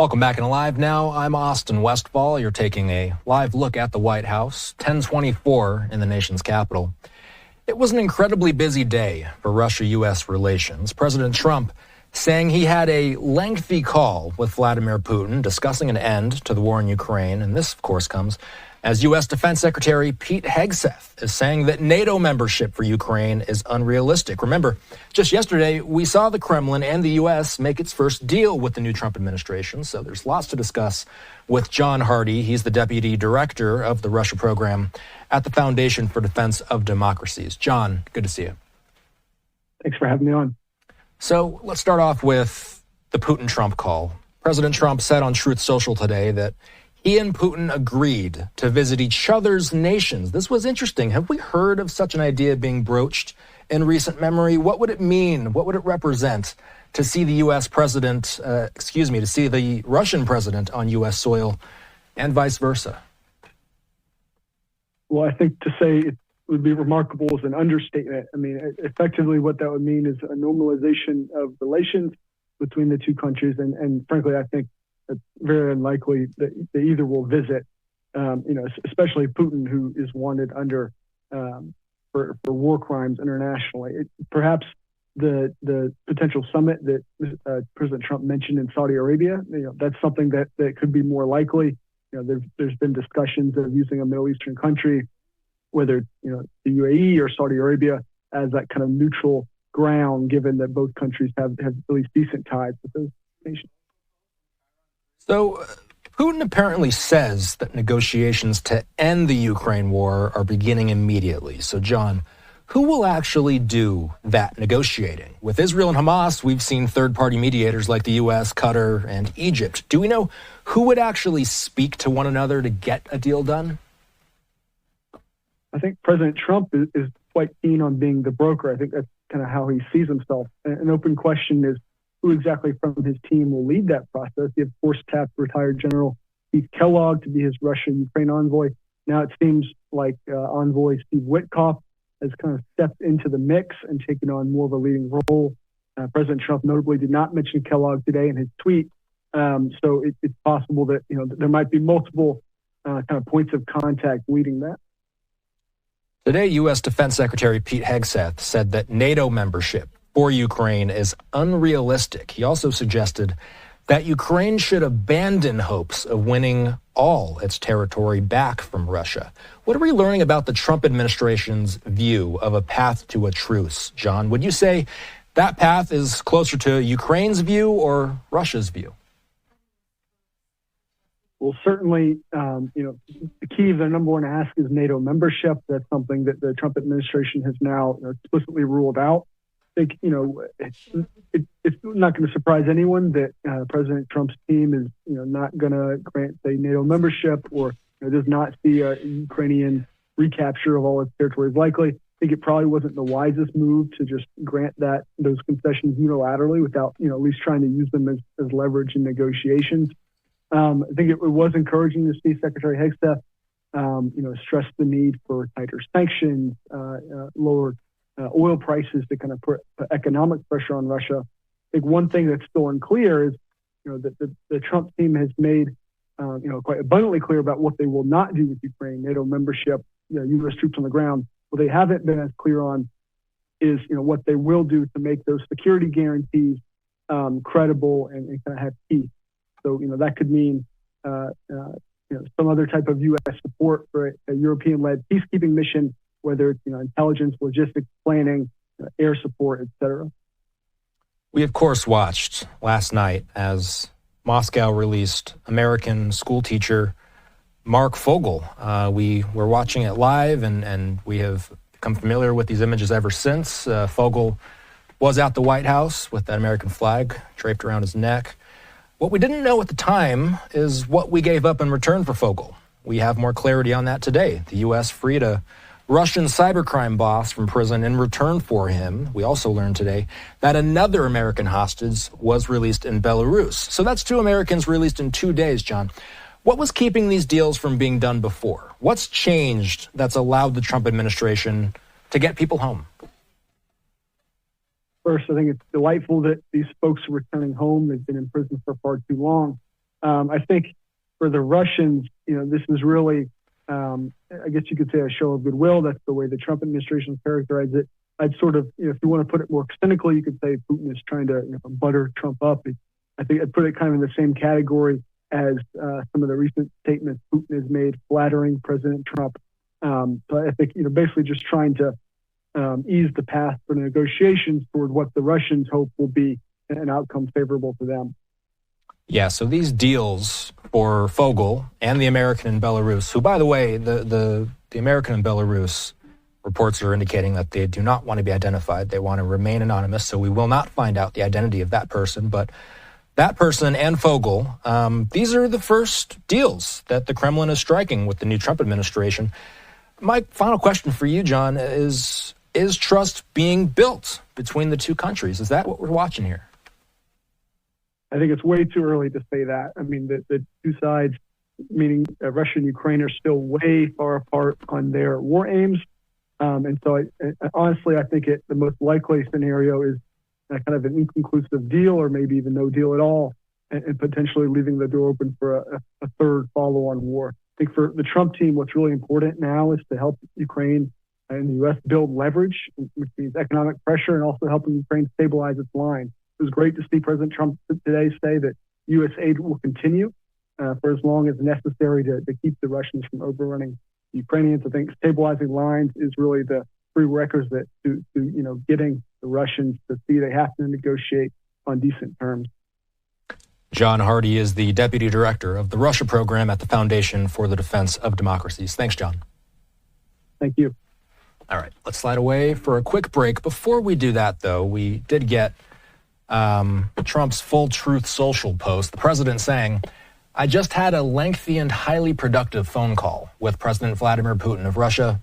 Welcome back in Live Now. I'm Austin Westfall. You're taking a live look at the White House, 10:24 in the nation's capital. It was an incredibly busy day for Russia-U.S. relations. President Trump saying he had a lengthy call with Vladimir Putin discussing an end to the war in Ukraine. And this, of course, comes as U.S. Defense Secretary Pete Hegseth is saying that NATO membership for Ukraine is unrealistic. Remember, just yesterday, we saw the Kremlin and the U.S. make its first deal with the new Trump administration. So there's lots to discuss with John Hardie. He's the deputy director of the Russia program at the Foundation for Defense of Democracies. John, good to see you. Thanks for having me on. So let's start off with the Putin-Trump call. President Trump said on Truth Social today that he and Putin agreed to visit each other's nations. This was interesting. Have we heard of such an idea being broached in recent memory? What would it mean? What would it represent to see the U.S. president, to see the Russian president on U.S. soil and vice versa? Well, I think to say it would be remarkable is an understatement. I mean, effectively what that would mean is a normalization of relations between the two countries. And frankly, I think it's very unlikely that they either will visit, especially Putin, who is wanted under for war crimes internationally. Perhaps the potential summit that President Trump mentioned in Saudi Arabia, that's something that could be more likely. There's been discussions of using a Middle Eastern country, whether the UAE or Saudi Arabia, as that kind of neutral ground, given that both countries have at least decent ties with those nations. So Putin apparently says that negotiations to end the Ukraine war are beginning immediately. So, John, who will actually do that negotiating? With Israel and Hamas, we've seen third-party mediators like the U.S., Qatar, and Egypt. Do we know who would actually speak to one another to get a deal done? I think President Trump is quite keen on being the broker. I think that's kind of how he sees himself. An open question is who exactly from his team will lead that process. He, of course, tapped retired General Keith Kellogg to be his Russia-Ukraine envoy. Now it seems like envoy Steve Witkoff has kind of stepped into the mix and taken on more of a leading role. President Trump notably did not mention Kellogg today in his tweet. So it's possible that there might be multiple kind of points of contact leading that. Today, U.S. Defense Secretary Pete Hegseth said that NATO membership for Ukraine is unrealistic. He also suggested that Ukraine should abandon hopes of winning all its territory back from Russia. What are we learning about the Trump administration's view of a path to a truce, John? Would you say that path is closer to Ukraine's view or Russia's view? Well, certainly, the key of the number one ask is NATO membership. That's something that the Trump administration has now explicitly ruled out. I think, it's not going to surprise anyone that President Trump's team is, not going to grant, say, NATO membership or does not see a Ukrainian recapture of all its territories likely. I think it probably wasn't the wisest move to just grant those concessions unilaterally without, at least trying to use them as leverage in negotiations. I think it was encouraging to see Secretary Hegseth, stress the need for tighter sanctions, lower oil prices to kind of put economic pressure on Russia. I think one thing that's still unclear is, that the Trump team has made, quite abundantly clear about what they will not do with Ukraine, NATO membership, U.S. troops on the ground. What they haven't been as clear on is, what they will do to make those security guarantees credible and kind of have peace. So, that could mean, some other type of U.S. support for a European-led peacekeeping mission, whether it's, intelligence, logistics, planning, air support, et cetera. We, of course, watched last night as Moscow released American school teacher Mark Fogel. We were watching it live, and we have become familiar with these images ever since. Fogel was at the White House with that American flag draped around his neck. What we didn't know at the time is what we gave up in return for Fogel. We have more clarity on that today. The U.S. freed a Russian cybercrime boss from prison in return for him. We also learned today that another American hostage was released in Belarus. So that's 2 Americans released in 2 days, John. What was keeping these deals from being done before? What's changed that's allowed the Trump administration to get people home? First, I think it's delightful that these folks are returning home. They've been in prison for far too long. I think for the Russians, this is really, I guess you could say, a show of goodwill. That's the way the Trump administration characterized it. I'd sort of, if you want to put it more cynically, you could say Putin is trying to butter Trump up. I think I'd put it kind of in the same category as some of the recent statements Putin has made flattering President Trump. So I think, basically just trying to ease the path for negotiations toward what the Russians hope will be an outcome favorable to them. Yeah, so these deals for Fogel and the American in Belarus, who, by the way, the American in Belarus reports are indicating that they do not want to be identified. They want to remain anonymous, so we will not find out the identity of that person. But that person and Fogel, these are the first deals that the Kremlin is striking with the new Trump administration. My final question for you, John, is trust being built between the two countries? Is that what we're watching here? I think it's way too early to say that. I mean, the two sides, meaning Russia and Ukraine, are still way far apart on their war aims. And so, honestly, I think the most likely scenario is kind of an inconclusive deal, or maybe even no deal at all, and potentially leaving the door open for a third follow-on war. I think for the Trump team, what's really important now is to help Ukraine and the U.S. build leverage, which means economic pressure, and also helping Ukraine stabilize its line. It was great to see President Trump today say that U.S. aid will continue for as long as necessary to keep the Russians from overrunning the Ukrainians. I think stabilizing lines is really the prerequisite to getting the Russians to see they have to negotiate on decent terms. John Hardie is the Deputy Director of the Russia Program at the Foundation for the Defense of Democracies. Thanks, John. Thank you. All right, let's slide away for a quick break. Before we do that, though, we did get Trump's Full Truth Social post, the president saying, "I just had a lengthy and highly productive phone call with President Vladimir Putin of Russia.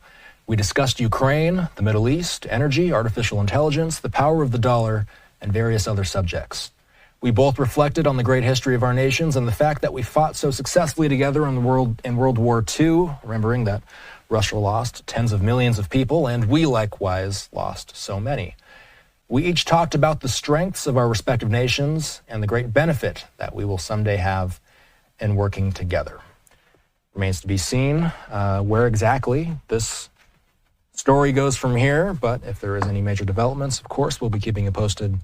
We discussed Ukraine, the Middle East, energy, artificial intelligence, the power of the dollar, and various other subjects. We both reflected on the great history of our nations and the fact that we fought so successfully together in World War II, remembering that Russia lost tens of millions of people, and we likewise lost so many. We each talked about the strengths of our respective nations and the great benefit that we will someday have in working together." Remains to be seen where exactly this story goes from here, but if there is any major developments, of course, we'll be keeping you posted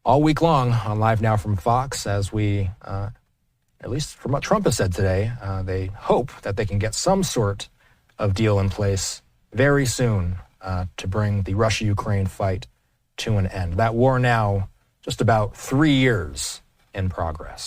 all week long on Live Now from Fox, as we, at least from what Trump has said today, they hope that they can get some sort of deal in place very soon to bring the Russia-Ukraine fight to an end. That war now just about 3 years in progress.